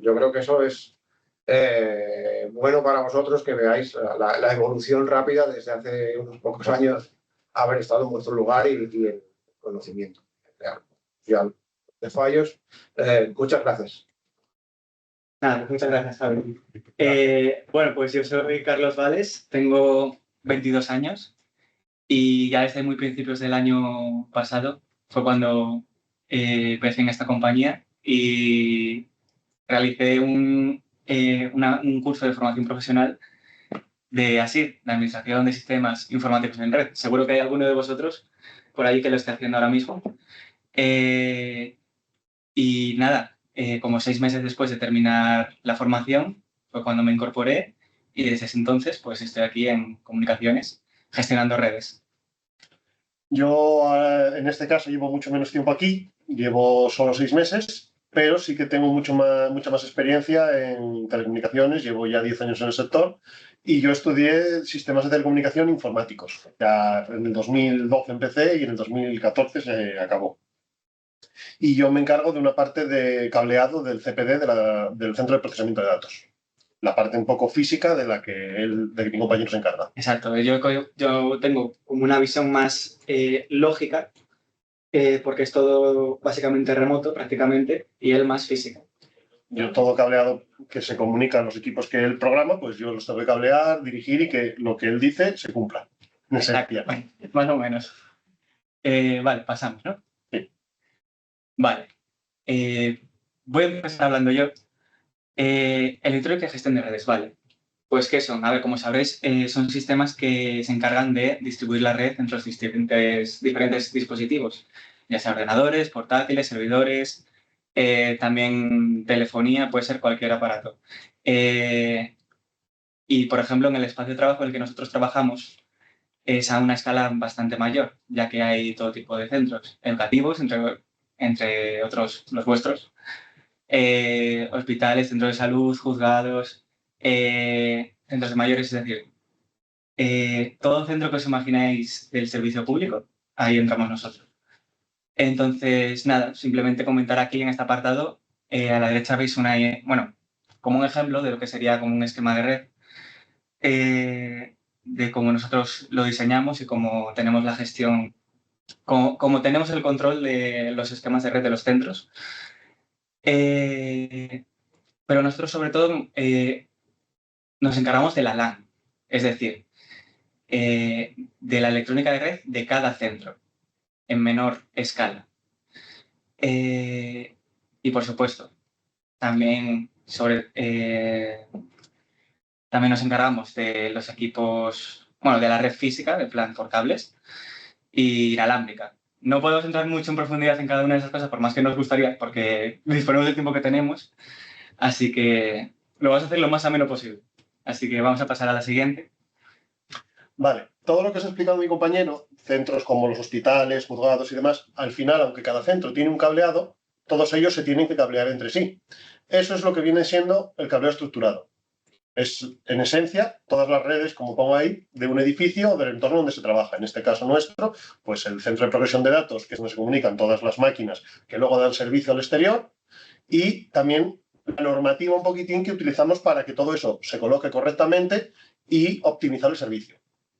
Yo creo que eso es bueno para vosotros, que veáis la evolución rápida desde hace unos pocos años, haber estado en vuestro lugar y el conocimiento real. Ya, de fallos. Muchas gracias. Nada, pues muchas gracias, Javi. Bueno, pues yo soy Carlos Vales, tengo 22 años y ya desde muy principios del año pasado fue cuando empecé en esta compañía y realicé un curso de formación profesional de ASIR, de Administración de Sistemas Informáticos en Red. Seguro que hay alguno de vosotros por ahí que lo esté haciendo ahora mismo. Y nada, como 6 meses después de terminar la formación fue cuando me incorporé y desde ese entonces pues estoy aquí en comunicaciones gestionando redes. Yo en este caso llevo mucho menos tiempo aquí, llevo solo 6 meses, pero sí que tengo mucha más experiencia en telecomunicaciones, llevo ya 10 años en el sector y yo estudié sistemas de telecomunicación informáticos. Ya en el 2012 empecé y en el 2014 se acabó. Y yo me encargo de una parte de cableado del CPD, del Centro de Procesamiento de Datos. La parte un poco física de la que mi compañero se encarga. Exacto, yo tengo como una visión más lógica, porque es todo básicamente remoto prácticamente, y él más física. Yo todo cableado que se comunica a los equipos que él programa, pues yo los tengo que cablear, dirigir y que lo que él dice se cumpla. Exacto, bueno, más o menos. Vale, pasamos, ¿no? Sí. Vale. Voy a empezar hablando yo. Electrónica y gestión de redes, vale. Pues, ¿qué son? A ver, como sabréis, son sistemas que se encargan de distribuir la red entre los diferentes dispositivos, ya sea ordenadores, portátiles, servidores, también telefonía, puede ser cualquier aparato. Y, por ejemplo, en el espacio de trabajo en el que nosotros trabajamos es a una escala bastante mayor, ya que hay todo tipo de centros educativos, entre otros los vuestros, hospitales, centros de salud, juzgados, centros de mayores, es decir, todo centro que os imagináis del servicio público, ahí entramos nosotros. Entonces, nada, simplemente comentar aquí en este apartado, a la derecha veis como un ejemplo de lo que sería como un esquema de red, de cómo nosotros lo diseñamos y cómo tenemos la gestión, cómo tenemos el control de los esquemas de red de los centros. Pero nosotros, sobre todo, nos encargamos de la LAN, es decir, de la electrónica de red de cada centro, en menor escala. Y, por supuesto, también nos encargamos de los equipos, de la red física, de plan por cables, y inalámbrica. No podemos entrar mucho en profundidad en cada una de esas cosas, por más que nos gustaría, porque disponemos del tiempo que tenemos, así que lo vamos a hacer lo más ameno posible. Así que vamos a pasar a la siguiente. Vale, todo lo que os ha explicado mi compañero, centros como los hospitales, juzgados y demás, al final, aunque cada centro tiene un cableado, todos ellos se tienen que cablear entre sí. Eso es lo que viene siendo el cableo estructurado. Es, en esencia, todas las redes, como pongo ahí, de un edificio o del entorno donde se trabaja. En este caso nuestro, pues el centro de progresión de datos, que es donde se comunican todas las máquinas que luego dan servicio al exterior, y también la normativa un poquitín que utilizamos para que todo eso se coloque correctamente y optimizar el servicio.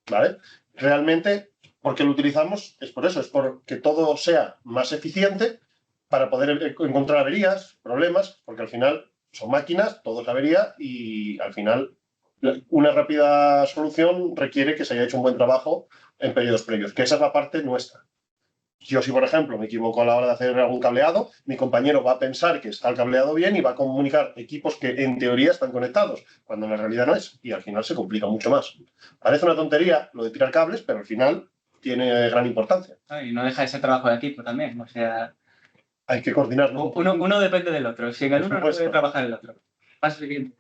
¿Vale? Realmente, ¿por qué lo utilizamos? Es por eso, es porque todo sea más eficiente para poder encontrar averías, problemas, porque al final son máquinas, todo es avería y al final una rápida solución requiere que se haya hecho un buen trabajo en periodos previos, que esa es la parte nuestra. Yo, si por ejemplo me equivoco a la hora de hacer algún cableado, mi compañero va a pensar que está el cableado bien y va a comunicar equipos que en teoría están conectados, cuando en la realidad no es, y al final se complica mucho más. Parece una tontería lo de tirar cables, pero al final tiene gran importancia. Y no deja de ser trabajo de equipo también, o sea... Hay que coordinarlo. Uno depende del otro, si en el uno no puede trabajar el otro. Paso siguiente.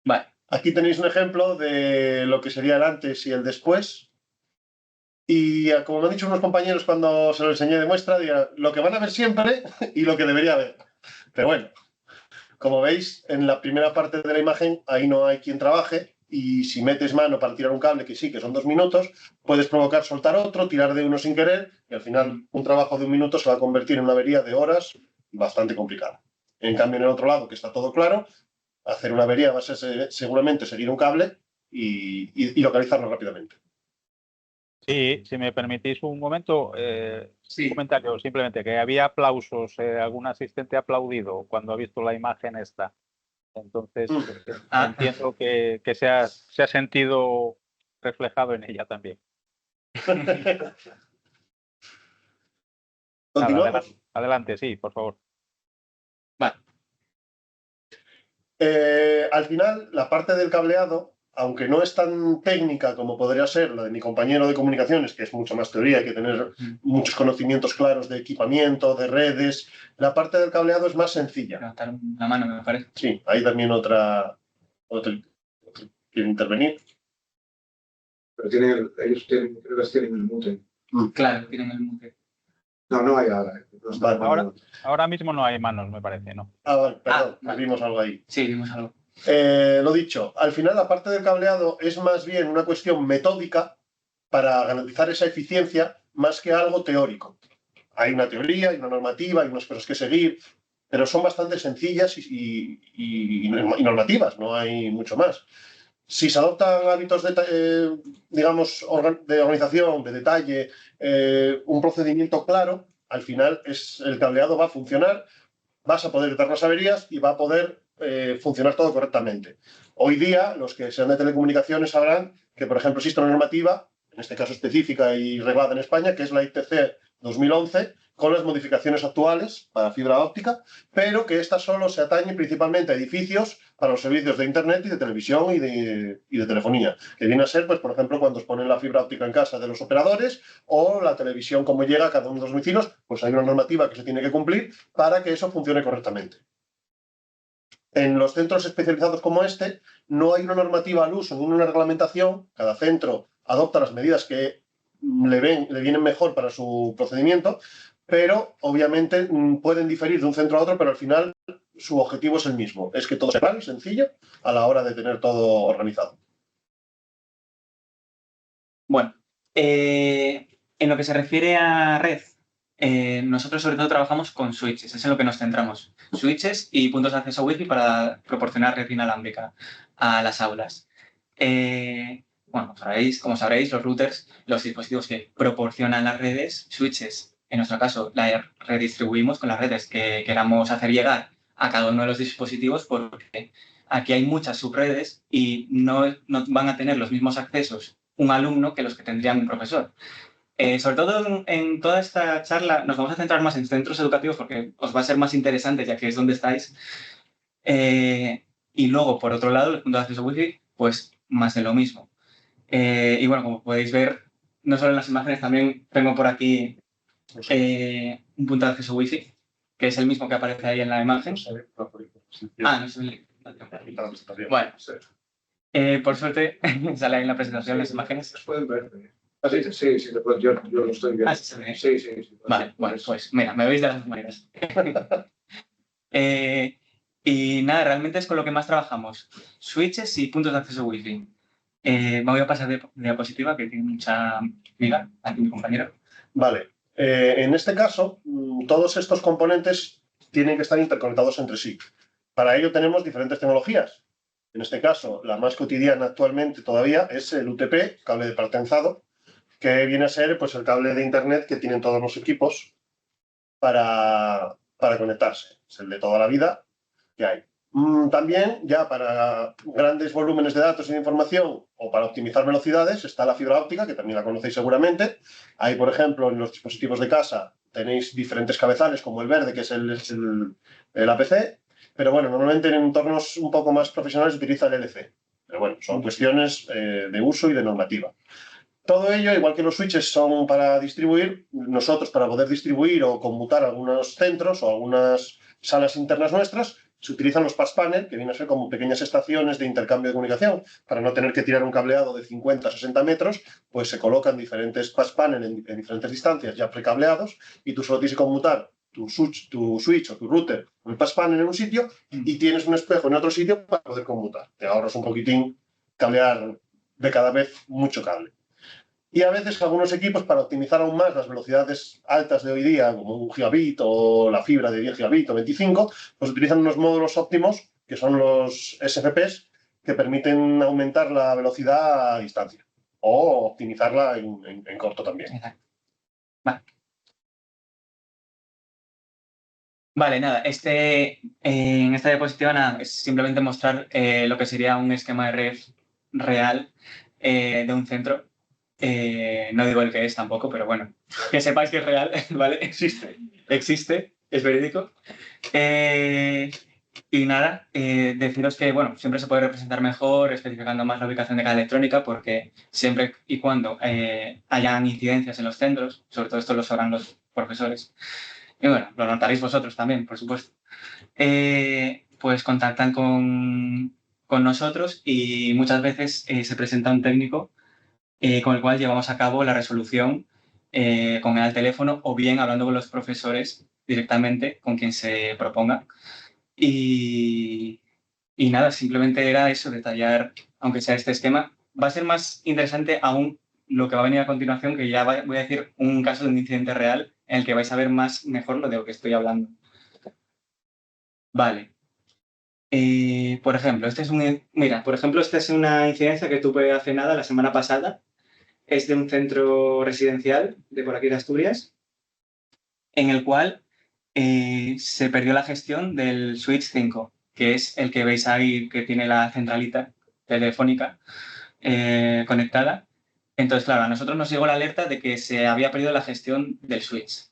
Vale. Aquí tenéis un ejemplo de lo que sería el antes y el después. Y como me han dicho unos compañeros cuando se lo enseñé de muestra, dirán, lo que van a ver siempre y lo que debería haber. Pero bueno, como veis, en la primera parte de la imagen, ahí no hay quien trabaje, y si metes mano para tirar un cable, que sí, que son 2 minutos, puedes provocar soltar otro, tirar de uno sin querer, y al final un trabajo de 1 minuto se va a convertir en una avería de horas bastante complicada. En cambio, en el otro lado, que está todo claro, hacer una avería va a ser seguramente seguir un cable y localizarlo rápidamente. Sí, si me permitís un momento, Sí. un comentario simplemente, que había aplausos, algún asistente ha aplaudido cuando ha visto la imagen esta. Entonces, entiendo que se ha sentido reflejado en ella también. ¿Continuamos? Adelante, sí, por favor. Vale. Al final, la parte del cableado, aunque no es tan técnica como podría ser la de mi compañero de comunicaciones, que es mucho más teoría, hay que tener muchos conocimientos claros de equipamiento, de redes, la parte del cableado es más sencilla. Levantar la mano, me parece. Sí, hay también otro quiere intervenir. Pero ellos tienen, creo que tienen el mute. Claro, tienen el mute. No hay ahora. No está Vale. Ahora mismo no hay manos, me parece, ¿no? Vale, perdón, vale. vimos algo ahí. Sí, vimos algo. Lo dicho, al final la parte del cableado es más bien una cuestión metódica para garantizar esa eficiencia más que algo teórico. Hay una teoría, hay una normativa, hay unas cosas que seguir, pero son bastante sencillas y normativas, no hay mucho más. Si se adoptan hábitos digamos, de organización, de detalle, un procedimiento claro, al final el cableado va a funcionar, vas a poder evitar las averías y va a poder funcionar todo correctamente. Hoy día, los que sean de telecomunicaciones sabrán que, por ejemplo, existe una normativa, en este caso específica y reglada en España, que es la ITC 2011, con las modificaciones actuales para fibra óptica, pero que esta solo se atañe principalmente a edificios para los servicios de Internet y de televisión y de telefonía, que viene a ser, pues, por ejemplo, cuando os ponen la fibra óptica en casa de los operadores o la televisión como llega a cada uno de los domicilios, pues hay una normativa que se tiene que cumplir para que eso funcione correctamente. En los centros especializados como este, no hay una normativa al uso ni una reglamentación. Cada centro adopta las medidas que le vienen mejor para su procedimiento, pero obviamente pueden diferir de un centro a otro, pero al final su objetivo es el mismo. Es que todo sea claro y sencillo a la hora de tener todo organizado. Bueno, en lo que se refiere a red, nosotros sobre todo trabajamos con switches, es en lo que nos centramos. Switches y puntos de acceso Wi-Fi para proporcionar red inalámbrica a las aulas. Bueno, como sabréis, los routers, los dispositivos que proporcionan las redes, switches, en nuestro caso, la redistribuimos con las redes que queramos hacer llegar a cada uno de los dispositivos porque aquí hay muchas subredes y no van a tener los mismos accesos un alumno que los que tendrían un profesor. Sobre todo en toda esta charla nos vamos a centrar más en centros educativos porque os va a ser más interesante ya que es donde estáis. Y luego, por otro lado, el punto de acceso Wi-Fi, pues más de lo mismo. Y bueno, como podéis ver, no solo en las imágenes, también tengo por aquí un punto de acceso Wi-Fi, que es el mismo que aparece ahí en la imagen. No se ve. Bueno, por suerte sale ahí en la presentación las imágenes. Pueden ver. Sí, yo lo estoy viendo. Sí. Sí. Vale, bueno, pues mira, me veis de las dos maneras. Y nada, realmente es con lo que más trabajamos. Switches y puntos de acceso Wi-Fi. Me voy a pasar de diapositiva, que tiene mucha miga, aquí mi compañero. Vale. En este caso, todos estos componentes tienen que estar interconectados entre sí. Para ello tenemos diferentes tecnologías. En este caso, la más cotidiana actualmente todavía es el UTP, cable de parentalizado, que viene a ser, pues, el cable de Internet que tienen todos los equipos para conectarse. Es el de toda la vida que hay. También, ya para grandes volúmenes de datos y de información o para optimizar velocidades, está la fibra óptica, que también la conocéis seguramente. Ahí, por ejemplo, en los dispositivos de casa tenéis diferentes cabezales, como el verde, que es el APC. Pero bueno, normalmente en entornos un poco más profesionales se utiliza el LC. Pero bueno, son cuestiones de uso y de normativa. Todo ello, igual que los switches son para distribuir, nosotros para poder distribuir o conmutar algunos centros o algunas salas internas nuestras, se utilizan los pass panel, que vienen a ser como pequeñas estaciones de intercambio de comunicación. Para no tener que tirar un cableado de 50 a 60 metros, pues se colocan diferentes pass panel en diferentes distancias ya precableados y tú solo tienes que conmutar tu switch o tu router con el pass panel en un sitio y tienes un espejo en otro sitio para poder conmutar. Te ahorras un poquitín cablear de cada vez mucho cable. Y a veces algunos equipos, para optimizar aún más las velocidades altas de hoy día, como 1 gigabit o la fibra de 10 gigabit o 25, pues utilizan unos módulos óptimos, que son los SFPs, que permiten aumentar la velocidad a distancia o optimizarla en corto también. Exacto. Vale. Vale, nada, en esta diapositiva nada, es simplemente mostrar lo que sería un esquema de red real de un centro. No digo el que es tampoco, pero bueno, que sepáis que es real, ¿vale? Existe, es verídico. Y nada, deciros que, bueno, siempre se puede representar mejor especificando más la ubicación de cada electrónica, porque siempre y cuando hayan incidencias en los centros, sobre todo esto lo sabrán los profesores, y bueno, lo notaréis vosotros también, por supuesto, pues contactan con nosotros y muchas veces se presenta un técnico con el cual llevamos a cabo la resolución con el teléfono o bien hablando con los profesores directamente con quien se proponga. Y nada, simplemente era eso, detallar, aunque sea este esquema. Va a ser más interesante aún lo que va a venir a continuación, que ya voy a decir un caso de un incidente real en el que vais a ver más mejor lo de lo que estoy hablando. Vale. Por ejemplo, esta es una incidencia que tuve hace nada, la semana pasada. Es de un centro residencial de por aquí de Asturias, en el cual se perdió la gestión del switch 5, que es el que veis ahí que tiene la centralita telefónica conectada. Entonces, claro, a nosotros nos llegó la alerta de que se había perdido la gestión del switch.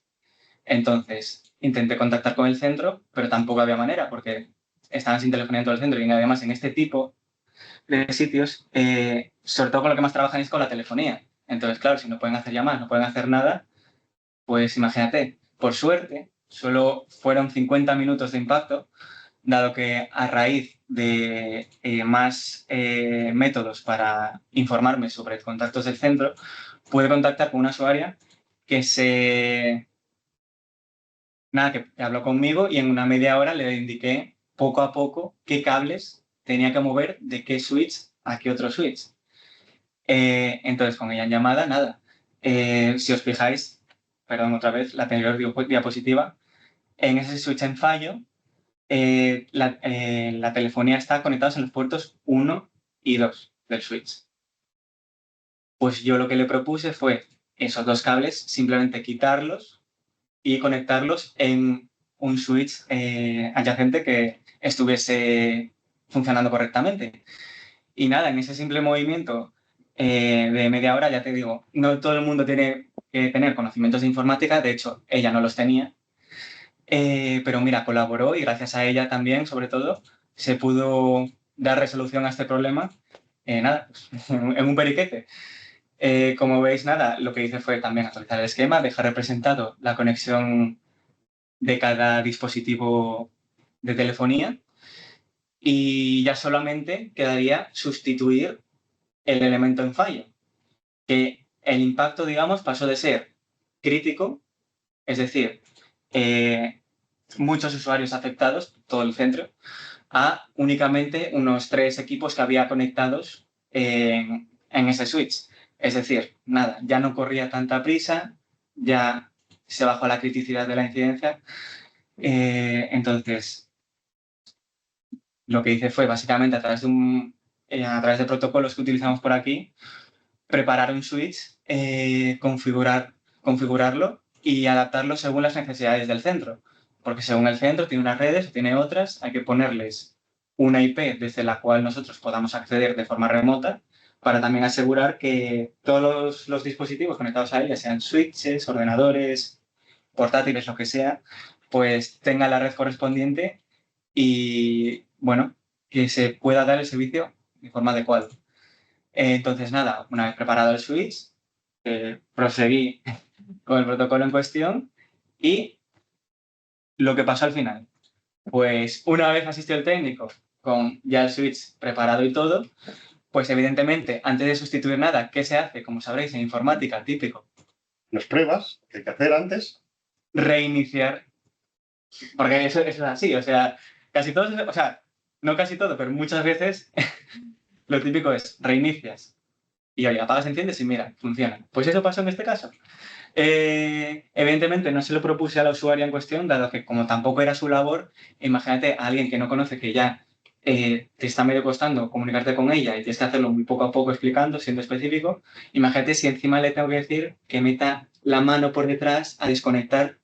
Entonces, intenté contactar con el centro, pero tampoco había manera porque estaban sin telefonía en todo el centro y además en este tipo de sitios, sobre todo con lo que más trabajan es con la telefonía. Entonces, claro, si no pueden hacer llamadas, no pueden hacer nada, pues imagínate, por suerte, solo fueron 50 minutos de impacto, dado que a raíz de más métodos para informarme sobre contactos del centro, pude contactar con una usuaria que que habló conmigo y en una media hora le indiqué poco a poco qué cables tenía que mover de qué switch a qué otro switch. Entonces, con ella en llamada, nada. Si os fijáis, perdón otra vez, la anterior diapositiva, en ese switch en fallo, la telefonía está conectada en los puertos 1 y 2 del switch. Pues yo lo que le propuse fue esos dos cables, simplemente quitarlos y conectarlos en un switch adyacente que estuviese funcionando correctamente. Y nada, en ese simple movimiento de media hora, ya te digo, no todo el mundo tiene que tener conocimientos de informática, de hecho, ella no los tenía, pero mira, colaboró y gracias a ella también, sobre todo, se pudo dar resolución a este problema, nada, pues, en un periquete. Como veis, nada, lo que hice fue también actualizar el esquema, dejar representado la conexión de cada dispositivo de telefonía y ya solamente quedaría sustituir el elemento en fallo, que el impacto, digamos, pasó de ser crítico, es decir, muchos usuarios afectados, todo el centro, a únicamente unos 3 equipos que había conectados en ese switch. Es decir, nada, ya no corría tanta prisa, ya se bajó la criticidad de la incidencia. Entonces, lo que hice fue básicamente a través de protocolos que utilizamos por aquí, preparar un switch, configurarlo y adaptarlo según las necesidades del centro. Porque según el centro tiene unas redes, tiene otras, hay que ponerles una IP desde la cual nosotros podamos acceder de forma remota para también asegurar que todos los dispositivos conectados a ella, sean switches, ordenadores, portátiles, lo que sea, pues tengan la red correspondiente y, bueno, que se pueda dar el servicio de forma adecuada. Entonces, nada, una vez preparado el switch, proseguí con el protocolo en cuestión y lo que pasó al final. Pues una vez asistió el técnico con ya el switch preparado y todo, pues evidentemente, antes de sustituir nada, ¿qué se hace? Como sabréis, en informática, típico. Las pruebas que hay que hacer antes. Reiniciar. Porque eso es así, o sea, casi todos, o sea, no casi todo, pero muchas veces lo típico es reinicias Y oye, apagas, enciendes y mira, funciona. Pues eso pasó en este caso. Evidentemente no se lo propuse a la usuaria en cuestión, dado que como tampoco era su labor, imagínate a alguien que no conoce, que ya te está medio costando comunicarte con ella y tienes que hacerlo muy poco a poco explicando, siendo específico. Imagínate si encima le tengo que decir que meta la mano por detrás a desconectar,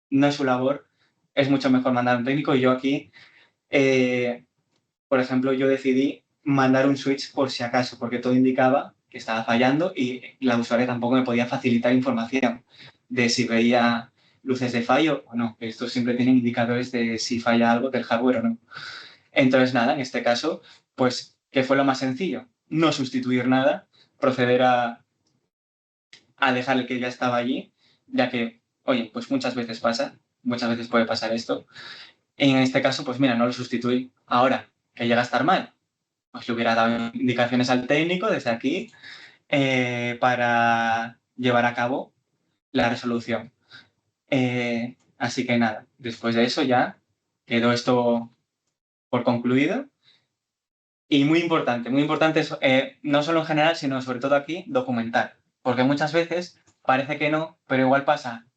no es su labor, es mucho mejor mandar a un técnico. Y yo aquí, por ejemplo, yo decidí mandar un switch por si acaso, porque todo indicaba que estaba fallando y la usuaria tampoco me podía facilitar información de si veía luces de fallo o no. Estos siempre tienen indicadores de si falla algo del hardware o no. Entonces, nada, en este caso, pues, ¿qué fue lo más sencillo? No sustituir nada, proceder a dejar el que ya estaba allí, ya que, oye, pues muchas veces pasa, muchas veces puede pasar esto. En este caso, pues mira, no lo sustituí. Ahora, que llega a estar mal, pues le hubiera dado indicaciones al técnico desde aquí para llevar a cabo la resolución. Así que nada, después de eso ya quedó esto por concluido. Y muy importante es, no solo en general, sino sobre todo aquí, documentar. Porque muchas veces parece que no, pero igual pasa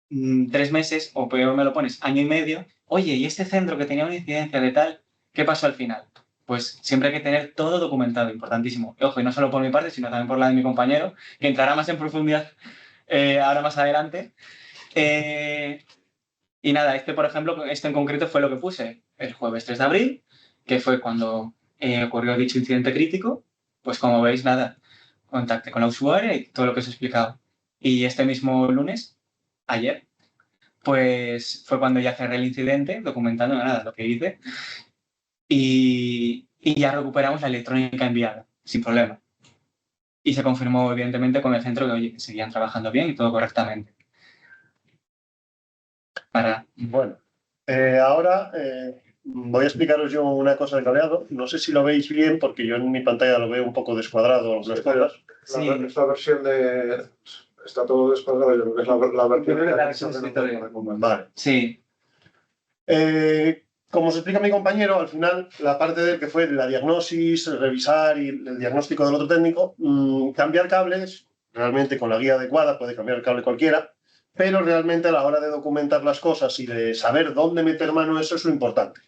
3 meses, o peor me lo pones, año y medio. Oye, ¿y este centro que tenía una incidencia de tal, qué pasó al final? Pues siempre hay que tener todo documentado, importantísimo. Ojo, y no solo por mi parte, sino también por la de mi compañero, que entrará más en profundidad ahora más adelante. Y nada, este, por ejemplo, este en concreto fue lo que puse el jueves 3 de abril, que fue cuando ocurrió dicho incidente crítico. Pues como veis, nada, contacté con la usuaria y todo lo que os he explicado. Y este mismo lunes, ayer, pues fue cuando ya cerré el incidente, documentando nada lo que hice, y ya recuperamos la electrónica enviada, sin problema. Y se confirmó, evidentemente, con el centro que, oye, que seguían trabajando bien y todo correctamente. Bueno, ahora voy a explicaros yo una cosa del cableado. No sé si lo veis bien, porque yo en mi pantalla lo veo un poco descuadrado algunas cosas. Sí. Esta versión de... Está todo descuadrado, yo creo que es la versión de escritorio. Vale. Sí. Como os explica mi compañero, al final la parte del que fue la diagnosis, revisar y el diagnóstico del otro técnico, cambiar cables, realmente con la guía adecuada puede cambiar el cable cualquiera, pero realmente a la hora de documentar las cosas y de saber dónde meter mano, eso es lo importante,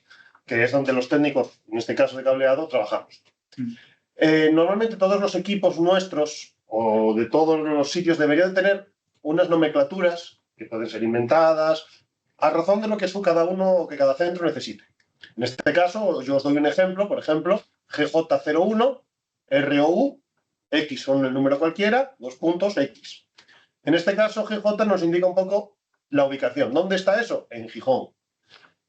que es donde los técnicos, en este caso de cableado, trabajamos. Normalmente todos los equipos nuestros o de todos los sitios deberían tener unas nomenclaturas que pueden ser inventadas, a razón de lo que cada uno o que cada centro necesite. En este caso, yo os doy un ejemplo, por ejemplo, GJ01, ROU, X son el número cualquiera, 2 puntos, X. En este caso, GJ nos indica un poco la ubicación. ¿Dónde está eso? En Gijón.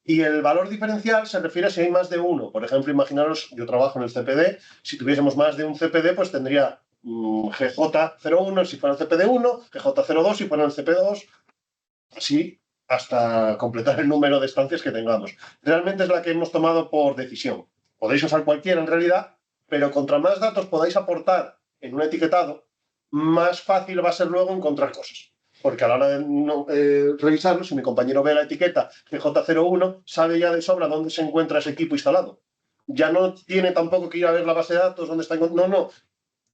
Y el valor diferencial se refiere a si hay más de uno. Por ejemplo, imaginaros, yo trabajo en el CPD, si tuviésemos más de un CPD, pues tendría GJ01 si fuera el CPD1, GJ02 si fuera el CP2, así hasta completar el número de estancias que tengamos. Realmente es la que hemos tomado por decisión. Podéis usar cualquiera en realidad, pero contra más datos podáis aportar en un etiquetado, más fácil va a ser luego encontrar cosas. Porque a la hora de revisarlo, si mi compañero ve la etiqueta GJ01, sabe ya de sobra dónde se encuentra ese equipo instalado. Ya no tiene tampoco que ir a ver la base de datos, dónde está. No.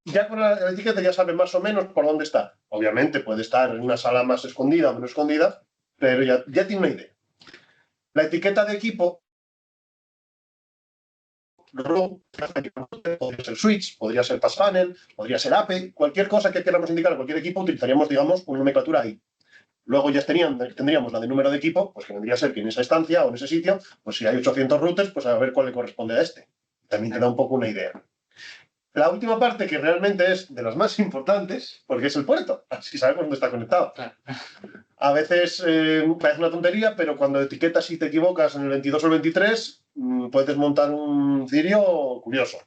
Ya con la etiqueta ya sabe más o menos por dónde está. Obviamente puede estar en una sala más escondida o menos escondida, pero ya tiene una idea. La etiqueta de equipo, podría ser switch, podría ser pass panel, podría ser APE, cualquier cosa que queramos indicar a cualquier equipo, utilizaríamos, digamos, una nomenclatura ahí. Luego ya tendríamos la de número de equipo, pues que vendría a ser que en esa estancia o en ese sitio, pues si hay 800 routers, pues a ver cuál le corresponde a este. También te da un poco una idea. La última parte, que realmente es de las más importantes, porque es el puerto, así sabemos dónde está conectado. A veces parece una tontería, pero cuando etiquetas y te equivocas en el 22 o el 23, puedes montar un cirio curioso.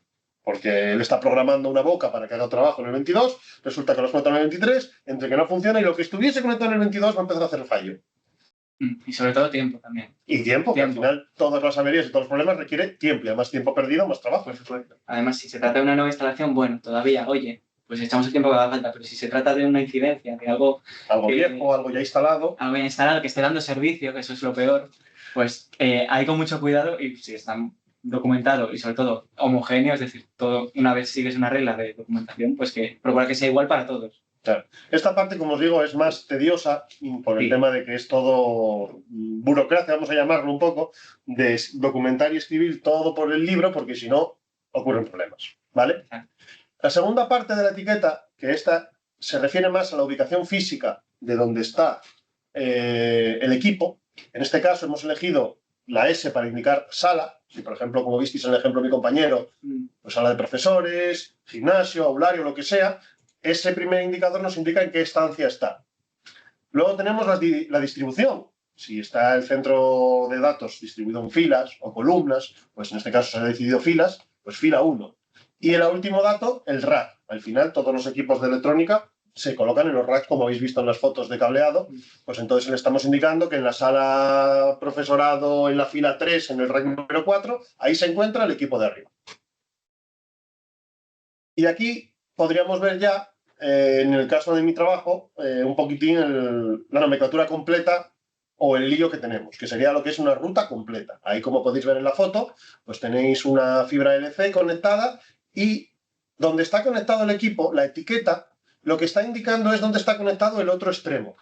Porque él está programando una boca para que haga trabajo en el 22, resulta que lo has conectado en el 23, entre que no funciona y lo que estuviese conectado en el 22 va a empezar a hacer fallo. Y sobre todo tiempo también. Y tiempo, que al final todas las averías y todos los problemas requiere tiempo, y además tiempo perdido, más trabajo. Además, si se trata de una nueva instalación, bueno, todavía, oye, pues echamos el tiempo que haga falta, pero si se trata de una incidencia, de algo viejo, algo ya instalado. Algo ya instalado, que esté dando servicio, que eso es lo peor, pues hay con mucho cuidado y si están documentado y sobre todo homogéneo, es decir, todo, una vez sigues una regla de documentación, pues que procura que sea igual para todos. Claro. Esta parte, como os digo, es más tediosa por el tema de que es todo burocracia, vamos a llamarlo un poco, de documentar y escribir todo por el libro, porque si no, ocurren problemas, ¿vale? La segunda parte de la etiqueta, que esta se refiere más a la ubicación física de donde está el equipo. En este caso hemos elegido la S para indicar sala. Si, por ejemplo, como visteis en el ejemplo de mi compañero, pues sala de profesores, gimnasio, aulario, lo que sea, ese primer indicador nos indica en qué estancia está. Luego tenemos la distribución. Si está el centro de datos distribuido en filas o columnas, pues en este caso se ha decidido filas, pues fila 1. Y el último dato, el rack. Al final, todos los equipos de electrónica se colocan en los racks, como habéis visto en las fotos de cableado. Pues entonces le estamos indicando que en la sala profesorado, en la fila 3, en el rack número 4, ahí se encuentra el equipo de arriba. Y aquí podríamos ver ya, en el caso de mi trabajo, un poquitín la nomenclatura completa o el lío que tenemos, que sería lo que es una ruta completa. Ahí, como podéis ver en la foto, pues tenéis una fibra LC conectada y donde está conectado el equipo, la etiqueta, lo que está indicando es dónde está conectado el otro extremo.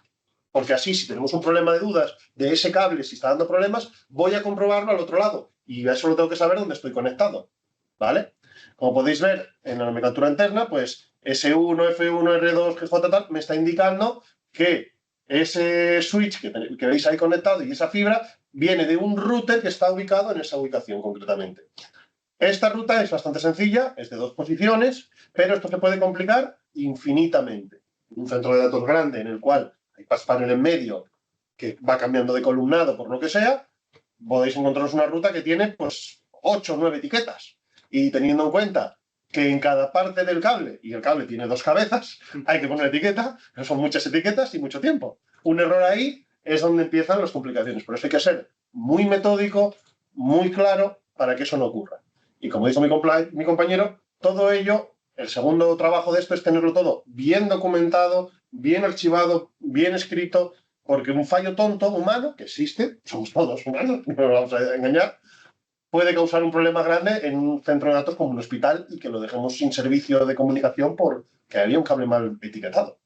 Porque así, si tenemos un problema de dudas de ese cable, si está dando problemas, voy a comprobarlo al otro lado. Y eso lo tengo que saber dónde estoy conectado. ¿Vale? Como podéis ver en la nomenclatura interna, pues S1, F1, R2, GJ tal, me está indicando que ese switch que veis ahí conectado y esa fibra viene de un router que está ubicado en esa ubicación concretamente. Esta ruta es bastante sencilla, es de 2 posiciones, pero esto se puede complicar infinitamente. Un centro de datos grande en el cual hay pass panel en medio que va cambiando de columnado por lo que sea, podéis encontraros una ruta que tiene pues 8 o 9 etiquetas. Y teniendo en cuenta que en cada parte del cable, y el cable tiene 2 cabezas, hay que poner etiqueta, pero son muchas etiquetas y mucho tiempo. Un error ahí es donde empiezan las complicaciones. Por eso hay que ser muy metódico, muy claro, para que eso no ocurra. Y como dijo mi compañero, todo ello, el segundo trabajo de esto es tenerlo todo bien documentado, bien archivado, bien escrito, porque un fallo tonto humano, que existe, somos todos humanos, no nos vamos a engañar, puede causar un problema grande en un centro de datos como un hospital y que lo dejemos sin servicio de comunicación porque había un cable mal etiquetado.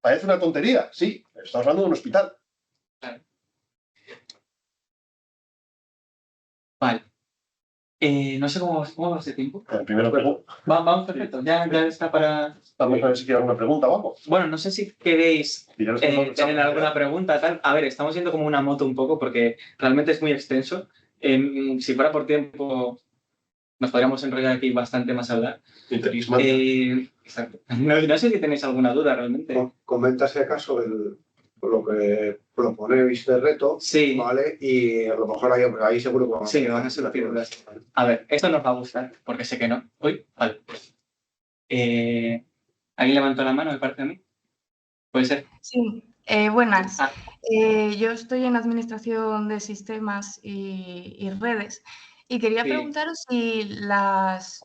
Parece una tontería, sí, pero estamos hablando de un hospital. Vale. No sé cómo va este tiempo. Primero pregunta. Vamos, perfecto. Ya está para... Vamos a ver si quieres alguna pregunta o algo. Bueno, no sé si queréis tener alguna pregunta. Tal. A ver, estamos yendo como una moto un poco porque realmente es muy extenso. Si fuera por tiempo, nos podríamos enrollar aquí bastante más a hablar. Exacto. No sé si tenéis alguna duda realmente. Comenta si acaso lo que proponéis de reto, sí. ¿vale? Y a lo mejor ahí seguro que sí, van a ser las figuras. A ver, esto nos va a gustar, porque sé que no. Uy, vale. ¿Alguien levantó la mano, me parece a mí? ¿Puede ser? Sí, buenas. Yo estoy en Administración de Sistemas y Redes y quería preguntaros si las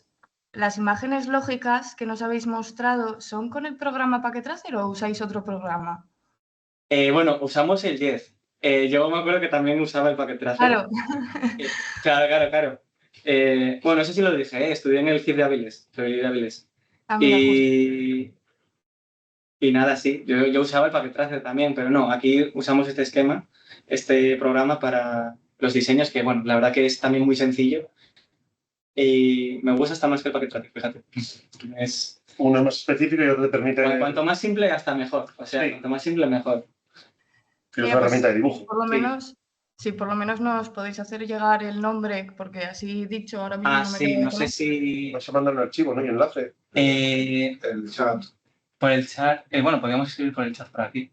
imágenes lógicas que nos habéis mostrado son con el programa Paquetracer o usáis otro programa. Bueno, usamos el 10. Yo me acuerdo que también usaba el Paquetracer. Claro. Claro. Bueno, no sé si lo dije, estudié en el CIF de Avilés, y nada, sí, yo usaba el Paquetracer también, pero no, aquí usamos este esquema, este programa para los diseños, que bueno, la verdad que es también muy sencillo y me gusta hasta más que el Paquetracer, fíjate. Uno más específico y otro te permite... Bueno, cuanto más simple, hasta mejor. O sea, cuanto más simple, mejor. Es una herramienta de dibujo. Por lo menos, sí, por lo menos nos podéis hacer llegar el nombre, porque así dicho ahora mismo no me sí, no sé si... Vas a mandar un archivo, ¿no? Y enlace. El chat. Por el chat... bueno, podríamos escribir por el chat por aquí.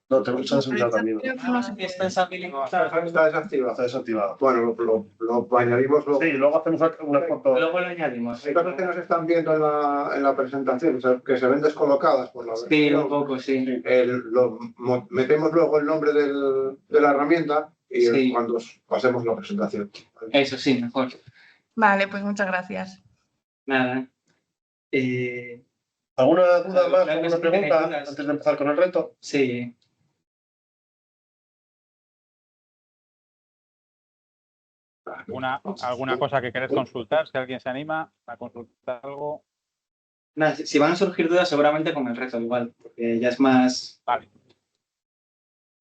No, tengo el chat desactivado también. Está desactivado. Está desactivado. Está desactivado. Bueno, lo añadimos luego. Sí, luego hacemos una foto. Luego lo añadimos. Hay cosas que nos están viendo en la presentación, o sea, que se ven descolocadas por la versión. Sí, un poco, sí. Metemos luego el nombre de la herramienta y cuando pasemos la presentación. Eso sí, mejor. Vale, pues muchas gracias. Nada. ¿Alguna duda más? ¿Alguna pregunta antes de empezar con el reto? Sí. ¿Alguna cosa que queréis consultar? Si alguien se anima a consultar algo. Nada, si van a surgir dudas, seguramente con el reto igual, porque ya es más... Vale.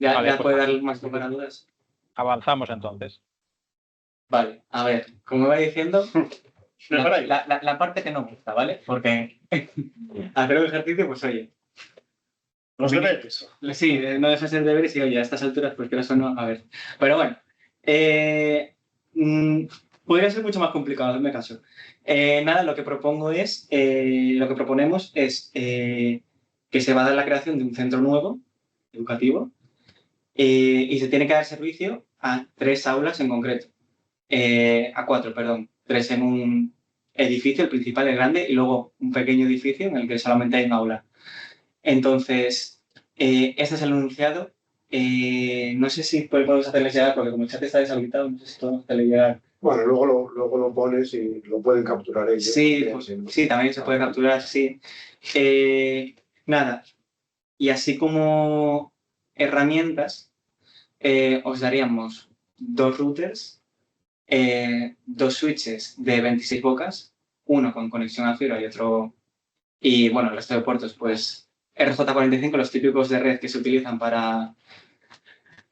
Ya Vale, pues puede dar más tiempo para dudas. Avanzamos entonces. Vale, a ver, como iba diciendo, Preparáis. la parte que no me gusta, ¿vale? Porque hacer un ejercicio, pues oye, Los deberes. sí, no deja de ser deberes y oye, a estas alturas, pues que eso no, a ver. Pero bueno, podría ser mucho más complicado, hazme caso. Nada, lo que proponemos es que se va a dar la creación de un centro nuevo, educativo, y se tiene que dar servicio a 3 aulas en concreto. A 4, perdón. 3 en un edificio, el principal, el grande, y luego un pequeño edificio en el que solamente hay un aula. Entonces, este es el enunciado. No sé si podemos hacerles llegar, porque como el chat está deshabilitado, no sé si podemos hacerle llegar. Bueno, luego lo pones y lo pueden capturar ellos. Sí, sí, también se puede capturar, sí. Nada, y así como herramientas, os daríamos 2 routers, 2 switches de 26 bocas, uno con conexión a fibra y otro... Y bueno, el resto de puertos, pues RJ45, los típicos de red que se utilizan para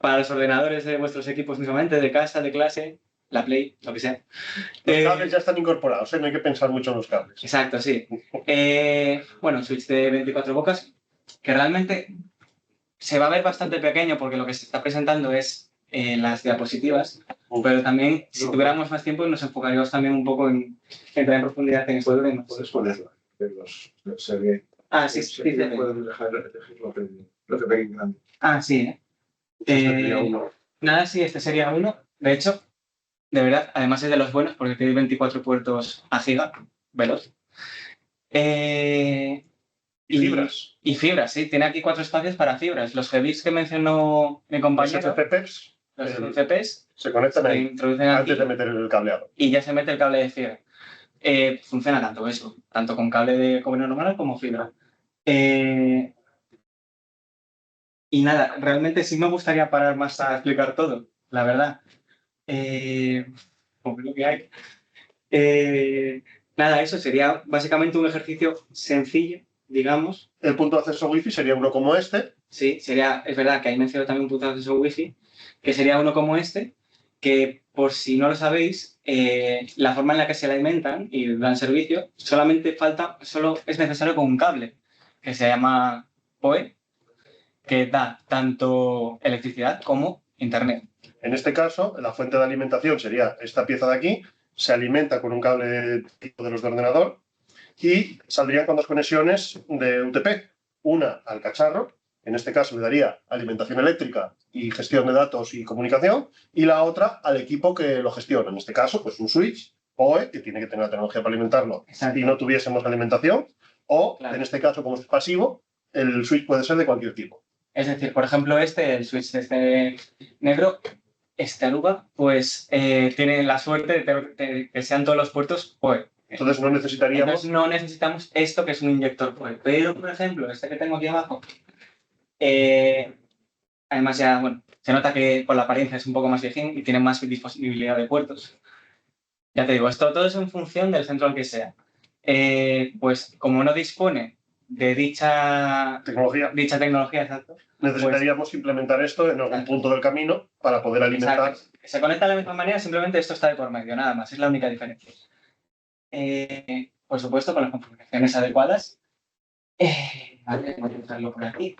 los ordenadores de vuestros equipos mismamente, de casa, de clase, la Play, lo que sea. Los cables ya están incorporados, no hay que pensar mucho en los cables. Exacto, sí. Bueno, un switch de 24 bocas, que realmente se va a ver bastante pequeño porque lo que se está presentando es las diapositivas, pero también, si tuviéramos más tiempo, nos enfocaríamos también un poco en entrar en profundidad en esto de... Puedes ponerlo, se ve. Ah, sí, sí. Pueden dejar lo que ven en grande. Ah, sí, Nada, sí, este sería uno. De hecho, de verdad, además es de los buenos porque tiene 24 puertos a giga, veloz. Y fibras. Y fibras, sí. Tiene aquí 4 espacios para fibras. Los GBIS que mencionó mi compañero, Los FCPs, se conectan ahí introducen aquí antes de meter el cableado. y ya se mete el cable de fibra. Funciona tanto eso, tanto con cable de cobre normal como fibra. Y nada, realmente sí me gustaría parar más a explicar todo, la verdad. Como lo que hay. Nada, eso sería básicamente un ejercicio sencillo, digamos. El punto de acceso Wi-Fi sería uno como este. Sí, es verdad que ahí menciono también un punto de acceso Wi-Fi, que sería uno como este, que por si no lo sabéis, la forma en la que se alimentan y dan servicio, solo es necesario con un cable, que se llama PoE, que da tanto electricidad como internet. En este caso, la fuente de alimentación sería esta pieza de aquí, se alimenta con un cable tipo de los de ordenador y saldrían con 2 conexiones de UTP. Una al cacharro, en este caso le daría alimentación eléctrica y gestión de datos y comunicación, y la otra al equipo que lo gestiona. En este caso, pues un switch PoE, que tiene que tener la tecnología para alimentarlo. Exacto. Y no tuviésemos alimentación, o Claro. En este caso, como es pasivo, el switch puede ser de cualquier tipo. Es decir, por ejemplo, el switch de este negro, este Aruba, pues tiene la suerte de que sean todos los puertos PoE. Entonces no necesitaríamos... Entonces no necesitamos esto que es un inyector PoE. Pero, por ejemplo, este que tengo aquí abajo, además ya, bueno, se nota que por la apariencia es un poco más viejín y tiene más disponibilidad de puertos. Ya te digo, todo es en función del centro al que sea. Pues como no dispone de dicha tecnología, exacto, necesitaríamos implementar esto en algún punto del camino para poder alimentar. Exacto. Se conecta de la misma manera, simplemente esto está de por medio, nada más, es la única diferencia. Por supuesto, con las configuraciones adecuadas. Vale, voy a dejarlo por aquí.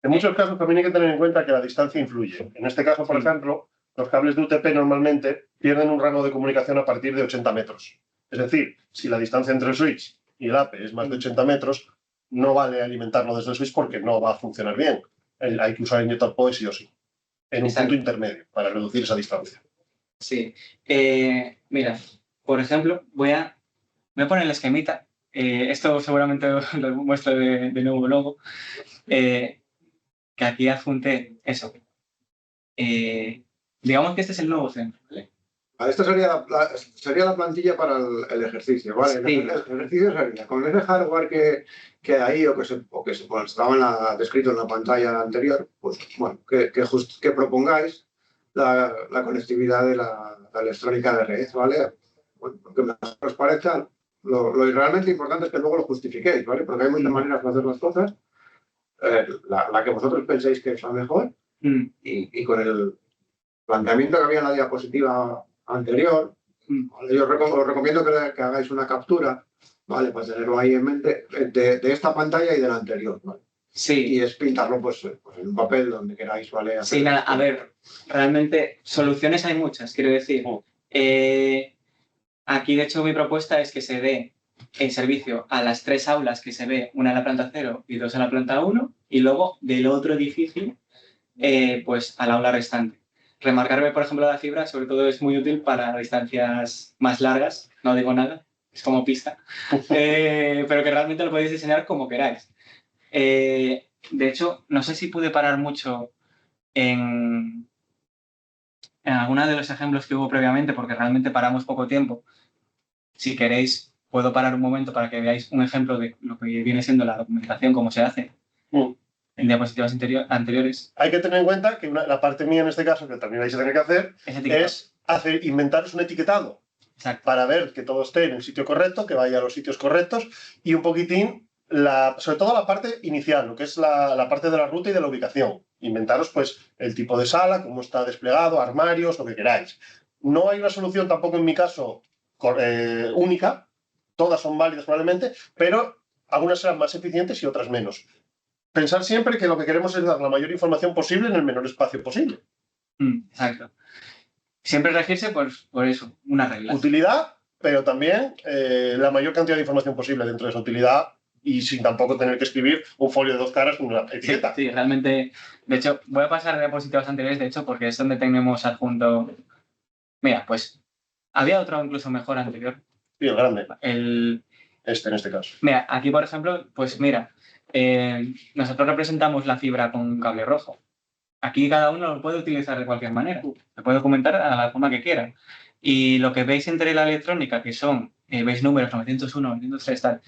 En muchos casos también hay que tener en cuenta que la distancia influye. En este caso, por ejemplo, los cables de UTP normalmente pierden un rango de comunicación a partir de 80 metros. Es decir, si la distancia entre el switch y el APE es más de 80 metros, no vale alimentarlo desde el switch porque no va a funcionar bien. Hay que usar el inyector PoE sí o sí, en un punto intermedio, para reducir esa distancia. Sí. Mira, por ejemplo, voy a poner el esquemita. Esto seguramente lo muestro de nuevo luego. Que aquí adjunté eso. Digamos que este es el nuevo centro, ¿vale? Esta sería la plantilla para el ejercicio, ¿vale? Sí. El ejercicio sería con ese hardware que hay o que estaba descrito en la pantalla anterior, pues bueno, que propongáis la conectividad de la electrónica de red, ¿vale? Bueno, lo que mejor os parezca, lo realmente importante es que luego lo justifiquéis, ¿vale? Porque hay muchas maneras de hacer las cosas. La que vosotros penséis que es la mejor y con el planteamiento que había en la diapositiva anterior, ¿vale? Yo os recomiendo que hagáis una captura, ¿vale? Para tenerlo ahí en mente de esta pantalla y de la anterior, ¿vale? Sí. Y es pintarlo pues en un papel donde queráis, ¿vale? Sí, nada, a ver, realmente soluciones hay muchas, quiero decir. Aquí, de hecho, mi propuesta es que se dé el servicio a las 3 aulas que se ve, una en la planta 0 y 2 en la planta 1, y luego del otro edificio, pues al aula restante. Remarcarme, por ejemplo, la fibra, sobre todo es muy útil para distancias más largas, no digo nada, es como pista, pero que realmente lo podéis diseñar como queráis. De hecho, no sé si pude parar mucho en alguno de los ejemplos que hubo previamente, porque realmente paramos poco tiempo. Si queréis, puedo parar un momento para que veáis un ejemplo de lo que viene siendo la documentación, cómo se hace en diapositivas anteriores. Hay que tener en cuenta que la parte mía en este caso, que también vais a tener que hacer, es inventaros un etiquetado. Exacto. Para ver que todo esté en el sitio correcto, que vaya a los sitios correctos y un poquitín, sobre todo la parte inicial, lo que es la parte de la ruta y de la ubicación. Inventaros pues el tipo de sala, cómo está desplegado, armarios, lo que queráis. No hay una solución tampoco en mi caso única, todas son válidas probablemente, pero algunas serán más eficientes y otras menos. Pensar siempre que lo que queremos es dar la mayor información posible en el menor espacio posible. Exacto. Siempre regirse por eso, una regla. Utilidad, pero también la mayor cantidad de información posible dentro de esa utilidad y sin tampoco tener que escribir un folio de 2 caras con una etiqueta. Sí, realmente. De hecho, voy a pasar a diapositivas anteriores, de hecho, porque es donde tenemos adjunto. Mira, pues había otro incluso mejor anterior. Sí, el grande. En este caso. Mira, aquí, por ejemplo, pues mira, nosotros representamos la fibra con un cable rojo. Aquí cada uno lo puede utilizar de cualquier manera. Se puede documentar a la forma que quiera. Y lo que veis entre la electrónica, que son, veis números 901, 903, tal,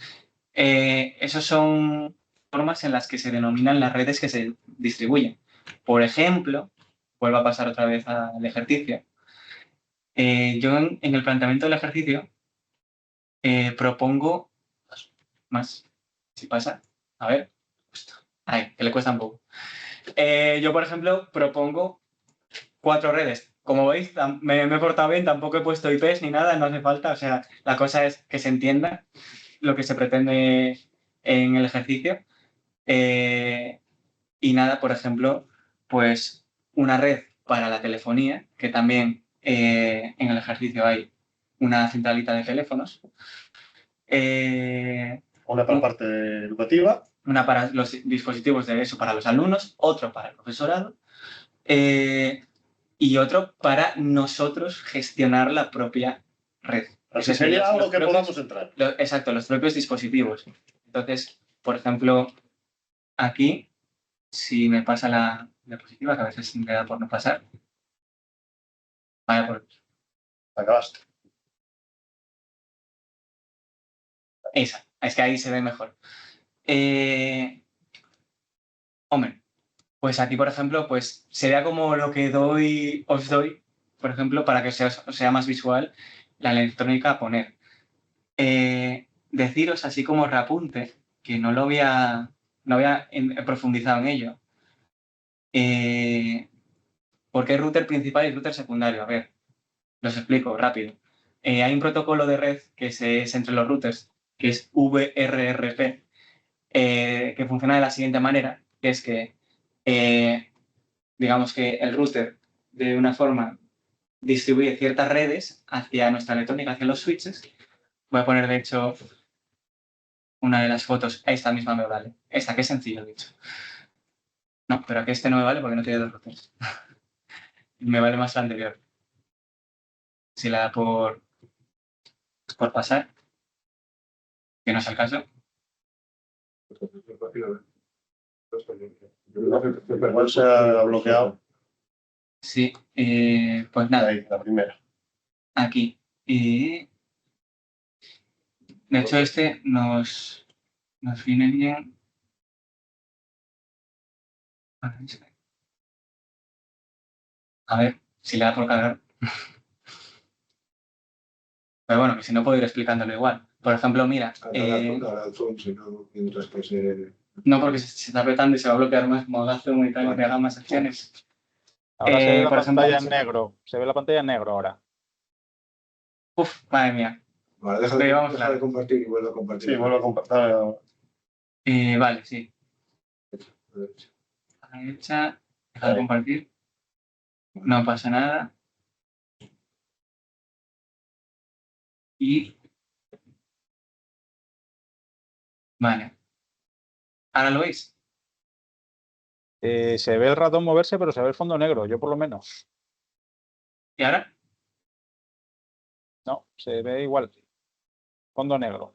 esos son formas en las que se denominan las redes que se distribuyen. Por ejemplo, vuelvo a pasar otra vez al ejercicio. Yo en el planteamiento del ejercicio propongo más. Si pasa, a ver, ay, que le cuesta un poco. Yo, por ejemplo, propongo 4 redes. Como veis, me he portado bien, tampoco he puesto IPs ni nada, no hace falta. O sea, la cosa es que se entienda lo que se pretende en el ejercicio. Y nada, por ejemplo, pues una red para la telefonía, que también en el ejercicio hay una centralita de teléfonos. Una para la parte educativa. Una para los dispositivos de eso, para los alumnos, otro para el profesorado y otro para nosotros gestionar la propia red. Así sería algo que podamos entrar. Exacto, los propios dispositivos. Entonces, por ejemplo, aquí, si me pasa la diapositiva, que a veces me da por no pasar. Vaya por... Acabaste. Esa, es que ahí se ve mejor. Hombre, pues aquí, por ejemplo, pues sería como lo que os doy, por ejemplo, para que sea más visual, la electrónica a poner. Deciros, así como reapunte, que no había profundizado en ello. ¿Por qué router principal y router secundario? A ver, los explico rápido. Hay un protocolo de red que es entre los routers, que es VRRP, que funciona de la siguiente manera, que es que, digamos que el router, de una forma, distribuye ciertas redes hacia nuestra electrónica, hacia los switches. Voy a poner, de hecho, una de las fotos. Esta misma me vale. Esta, que es sencillo, de hecho. No, pero que este no me vale porque no tiene 2 routers. Me vale más la anterior. Si la da por pasar, que no es el caso. Igual se ha bloqueado. Sí, pues nada. Ahí, la primera. Aquí. De hecho, este nos viene bien. A ver. si le da por cargar. Pero bueno, que si no puedo ir explicándolo igual. Por ejemplo, mira. Ahora el zoom, si no, mientras que se... No, porque se está apretando y se va a bloquear más como haga zoom y tal, y pega más acciones. Ahora se ve la por pantalla ejemplo, en negro. Se ve la pantalla en negro ahora. Uf, madre mía. Vale, deja de compartir y vuelve a compartir. Sí, vuelvo a compartir. Vale, sí. A la derecha, deja de compartir. No pasa nada. Y... Vale. ¿Ahora lo veis? Se ve el ratón moverse, pero se ve el fondo negro, yo por lo menos. ¿Y ahora? No, se ve igual. Fondo negro.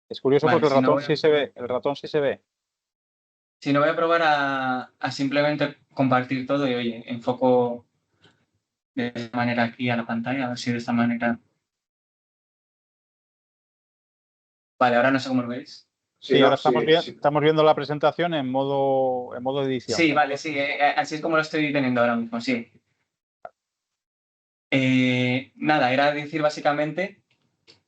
Es curioso Vale, porque si el no ratón voy a- sí se ve. El ratón sí se ve. Si no, voy a probar a simplemente compartir todo y, oye, enfoco de esta manera aquí a la pantalla, a ver si de esta manera... Vale, ahora no sé cómo lo veis. Sí, no, ahora sí. estamos viendo la presentación en modo edición. Sí, vale, sí, así es como lo estoy teniendo ahora mismo, sí. Nada, era decir básicamente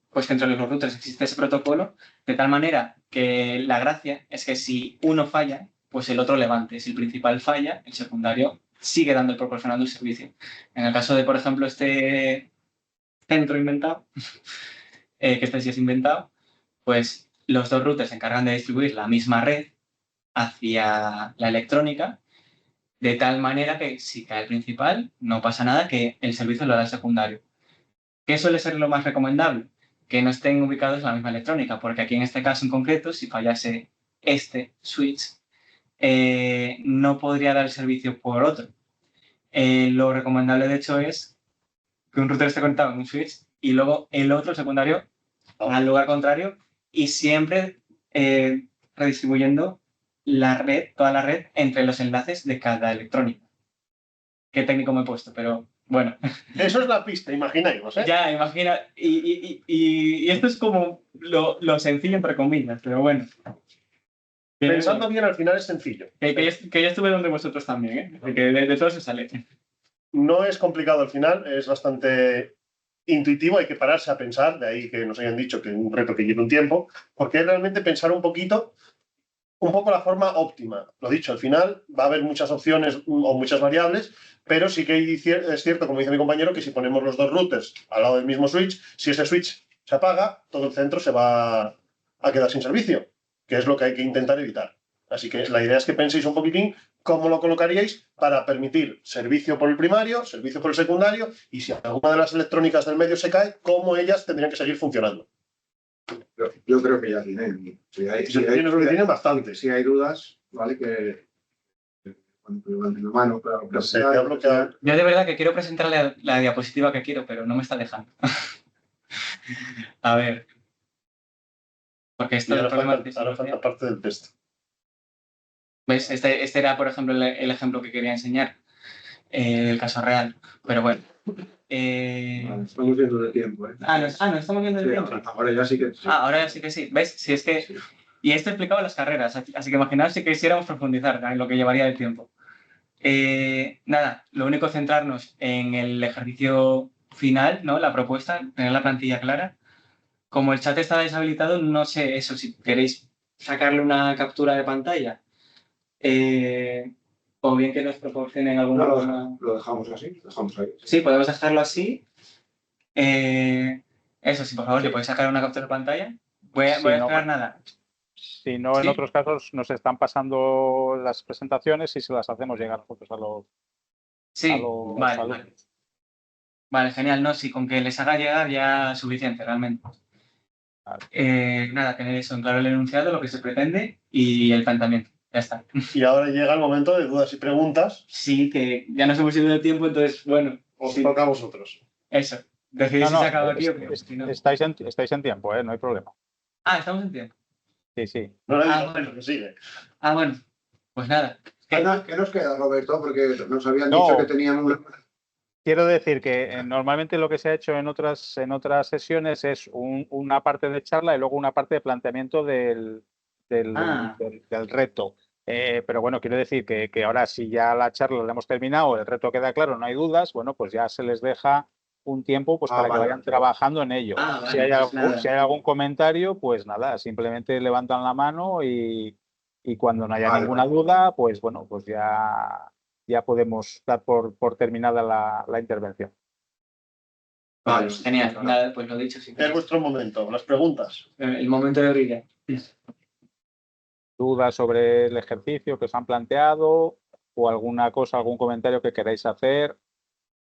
pues que entre los routers existe ese protocolo, de tal manera que la gracia es que si uno falla, pues el otro levante. Si el principal falla, el secundario sigue proporcionando el servicio. En el caso de, por ejemplo, este centro inventado, que este sí es inventado, pues los dos routers se encargan de distribuir la misma red hacia la electrónica, de tal manera que si cae el principal, no pasa nada, que el servicio lo da el secundario. ¿Qué suele ser lo más recomendable? Que no estén ubicados en la misma electrónica, porque aquí en este caso en concreto, si fallase este switch, no podría dar el servicio por otro. Lo recomendable, de hecho, es que un router esté conectado en un switch y luego el otro, el secundario, al lugar contrario, y siempre redistribuyendo la red, toda la red, entre los enlaces de cada electrónica. Qué técnico me he puesto, pero bueno. Eso es la pista, imagináis, ¿eh? Ya, imagina. Y esto es como lo sencillo, entre comillas, pero bueno. Pensando bien, al final es sencillo. Que yo estuve donde vosotros también, ¿eh? Que de todo se sale. No es complicado al final, es bastante intuitivo, hay que pararse a pensar, de ahí que nos hayan dicho que es un reto que lleva un tiempo, porque es realmente pensar un poco la forma óptima. Lo dicho, al final va a haber muchas opciones o muchas variables, pero sí que es cierto, como dice mi compañero, que si ponemos los dos routers al lado del mismo switch, si ese switch se apaga, todo el centro se va a quedar sin servicio, que es lo que hay que intentar evitar. Así que la idea es que penséis un poquitín cómo lo colocaríais para permitir servicio por el primario, servicio por el secundario, y si alguna de las electrónicas del medio se cae, cómo ellas tendrían que seguir funcionando. Yo creo que ya tienen. Tienen bastante. Si hay dudas, ¿vale? Que cuando levanten la mano, claro. No sé, te ha bloqueado. Yo de verdad que quiero presentarle la diapositiva que quiero, pero no me está dejando. A ver. Porque esto es el problema. Ahora falta parte del texto. ¿Ves? Este era, por ejemplo, el ejemplo que quería enseñar, el caso real. Pero bueno. Vale, estamos viendo de tiempo, ¿eh? No estamos viendo de tiempo. Ahora ya sí que sí. Ahora ya sí que sí. ¿Ves? Si es que... Sí. Y esto explicaba las carreras, así que imaginaos si quisiéramos profundizar en lo que llevaría de tiempo. Nada, lo único es centrarnos en el ejercicio final, ¿no? La propuesta, tener la plantilla clara. Como el chat está deshabilitado, no sé eso, si queréis sacarle una captura de pantalla. O bien que nos proporcionen alguna forma. Lo dejamos así, lo dejamos ahí. Sí, podemos dejarlo así. Eso sí, por favor, ¿le podéis sacar una captura de pantalla? Voy a esperar nada. Si no, en otros casos nos están pasando las presentaciones y se las hacemos llegar nosotros a los Vale. Vale, genial. No, sí, con que les haga llegar ya es suficiente, realmente. Vale. Nada, tener eso en claro el enunciado, lo que se pretende y el planteamiento. Ya está. Y ahora llega el momento de dudas y preguntas. Sí, que ya nos hemos ido de tiempo, entonces, bueno. Os toca a vosotros. Eso. Decidís si se acaba aquí o qué. Estáis en tiempo, no hay problema. Estamos en tiempo. Sí. No le digas bueno. lo que sigue. Bueno. Pues nada. ¿Qué nos queda, Roberto? Porque nos habían dicho que tenían una... Quiero decir que normalmente lo que se ha hecho en otras sesiones es una parte de charla y luego una parte de planteamiento del reto. Pero bueno, quiero decir que ahora si ya la charla la hemos terminado, el reto queda claro, no hay dudas, bueno, pues ya se les deja un tiempo pues para que vayan trabajando en ello. Si hay algún comentario, pues nada, simplemente levantan la mano y cuando no haya ninguna duda, pues bueno, pues ya podemos dar por terminada la intervención. Vale, genial. Nada, pues lo dicho. Sí. Es vuestro momento, las preguntas. El momento de brilla. ¿Dudas sobre el ejercicio que os han planteado o alguna cosa, algún comentario que queráis hacer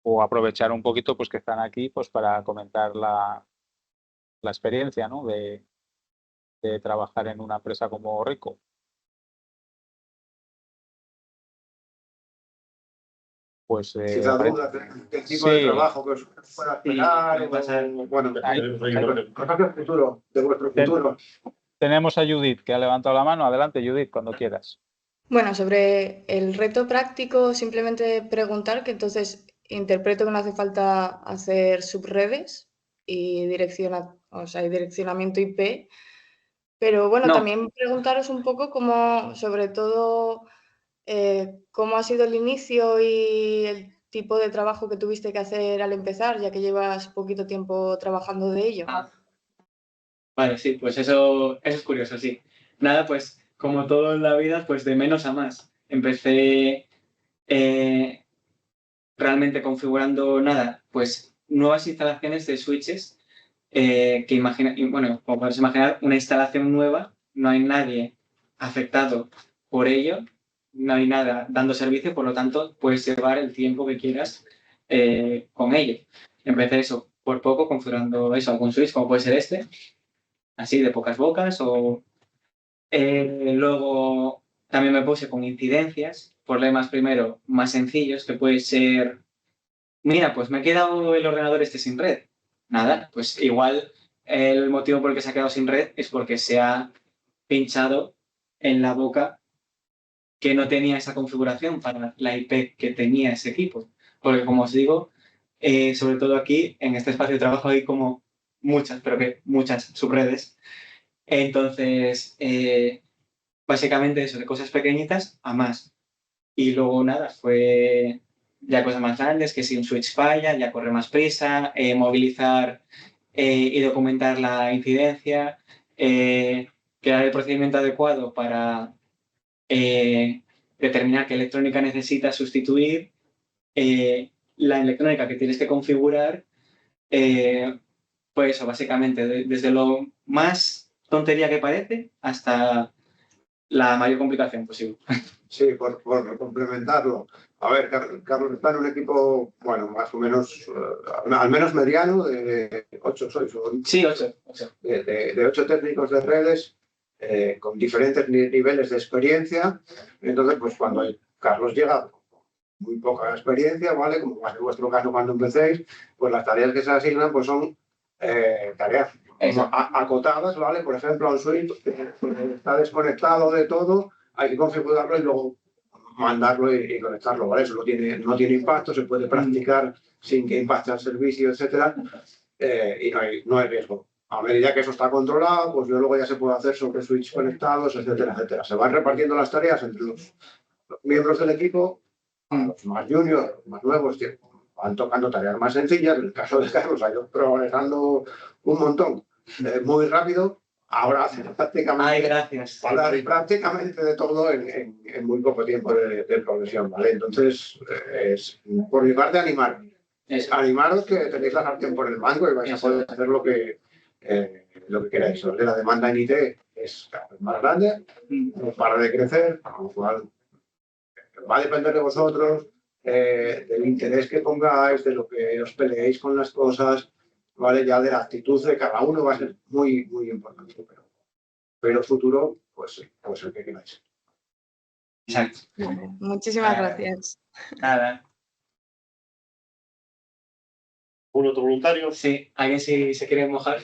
o aprovechar un poquito pues que están aquí pues para comentar la experiencia, ¿no? de trabajar en una empresa como Ricoh? Pues quizá dudas del tipo de trabajo que os pueda esperar, bueno, cosas del futuro, de vuestro futuro. Tenemos a Judith, que ha levantado la mano. Adelante, Judith, cuando quieras. Bueno, sobre el reto práctico, simplemente preguntar que entonces interpreto que no hace falta hacer subredes y direccionamiento IP, pero bueno, también preguntaros un poco cómo, sobre todo, cómo ha sido el inicio y el tipo de trabajo que tuviste que hacer al empezar, ya que llevas poquito tiempo trabajando de ello. Vale, sí, pues eso es curioso, sí. Nada, pues como todo en la vida, pues de menos a más. Empecé realmente configurando nada, pues nuevas instalaciones de switches como podéis imaginar, una instalación nueva, no hay nadie afectado por ello, no hay nada dando servicio, por lo tanto puedes llevar el tiempo que quieras con ello. Empecé eso por poco, configurando eso, algún switch como puede ser este, así de pocas bocas, o luego también me puse con incidencias, problemas primero más sencillos, que puede ser, mira, pues me he quedado el ordenador este sin red. Nada, pues igual el motivo por el que se ha quedado sin red es porque se ha pinchado en la boca que no tenía esa configuración para la IP que tenía ese equipo. Porque como os digo, sobre todo aquí, en este espacio de trabajo hay como muchas, pero que muchas subredes. Entonces, básicamente eso, de cosas pequeñitas a más. Y luego nada, fue ya cosas más grandes, que si un switch falla, ya corre más prisa, movilizar y documentar la incidencia, crear el procedimiento adecuado para determinar qué electrónica necesita sustituir, la electrónica que tienes que configurar, pues eso, básicamente, desde lo más tontería que parece hasta la mayor complicación posible. Sí, por complementarlo. A ver, Carlos está en un equipo, bueno, más o menos, al menos mediano, de 8 sois. Sí, 8. De 8 técnicos de redes, con diferentes niveles de experiencia. Entonces, pues cuando Carlos llega con muy poca experiencia, ¿vale? Como va a ser vuestro caso cuando empecéis, pues las tareas que se asignan pues son tareas acotadas, ¿vale? Por ejemplo, un switch está desconectado de todo, hay que configurarlo y luego mandarlo y conectarlo, ¿vale? Eso no tiene impacto, se puede practicar sin que impacte al servicio, etcétera, y no hay riesgo. A medida que eso está controlado, pues luego ya se puede hacer sobre switch conectados, etcétera, etcétera. Se van repartiendo las tareas entre los miembros del equipo, a los más juniors, los más nuevos, que van tocando tareas más sencillas. En el caso de Carlos ha ido progresando un montón, muy rápido. Ahora hace prácticamente de todo en muy poco tiempo de progresión, ¿vale? Entonces, por mi parte, animaros que tenéis la sartén por el mango y vais a poder hacer lo que queráis. La demanda en IT es cada vez más grande, no para de crecer, con lo cual va a depender de vosotros, del interés que pongáis, de lo que os peleéis con las cosas, ¿vale? Ya de la actitud de cada uno va a ser muy, muy importante. Pero el futuro, pues el que queráis. Exacto. Muchísimas gracias. Nada. ¿Un otro voluntario? Sí, alguien si se quiere mojar.